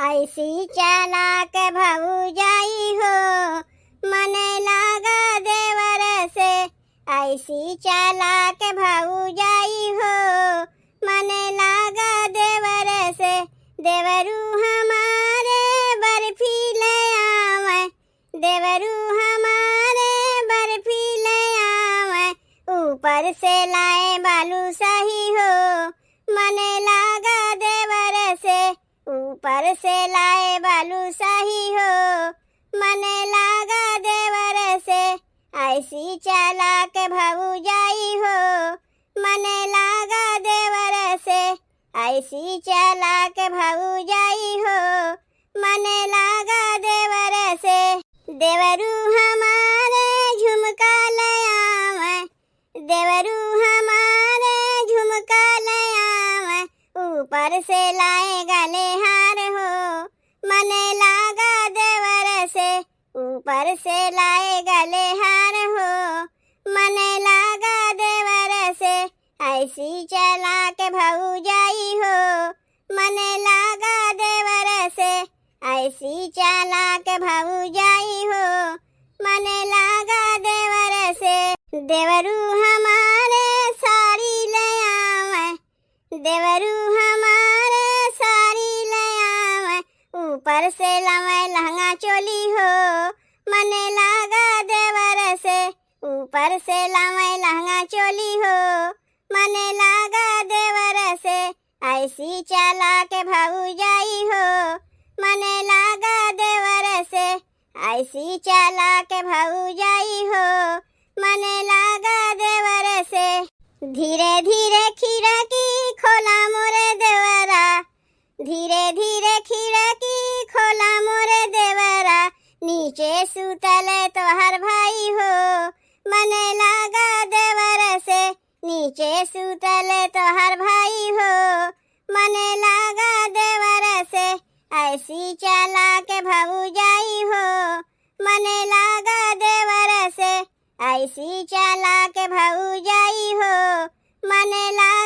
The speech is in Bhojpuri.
ऐसी चालाक भौजाई हो मन लागा देवर से। ऐसी चालाक भौजाई हो मन लागा देवर से। देवरू हमारे बर्फी ले आवे, देवरू हमारे बर्फी ले आवे। ऊपर से लाए बालू सही हो मन लागा देवर से। ऊपर से लाए बालू सही हो मन लागा देवर से। ऐसी चालाक भौजाई हो मन लागा देवर से। ऐसी चालाक भौजाई हो मन लागा देवर से। देवरू हमारे झुमका ले आवे, देवरू हमारे झुमका ले आवे। ऊपर से लाए गले हार हो मन लागा देवर से। ऊपर से लाए गले हार हो मन लागा देवर से। ऐसी चालाक भौजाई हो मन लागा देवर से। ऐसी चालाक भौजाई हो मन लागा देवर से। देवरू हमारे साड़ी ले आवे, देवरू हमारे साड़ी ले आवे। ऊपर से लावे लहंगा चोली हो मन लागा देवर से। ऊपर से लावे लहंगा चोली हो मन लागा देवर से। ऐसी चालाक भौजाई हो मन लागा देवर से। ऐसी चालाक भौजाई हो मन लागा देवर से। धीरे धीरे खिड़की खोला मोरे देवरा, धीरे धीरे खिड़की खोला मोरे देवरा। नीचे सुतले तोहर भाई हो मन लागा देवर से। नीचे सुतले तोहर भाई हो मन लागा देवर से। ऐसी चालाक भौजाई हो मन लागा देवर से। ऐसी चालाक भौजाई हो मन लागा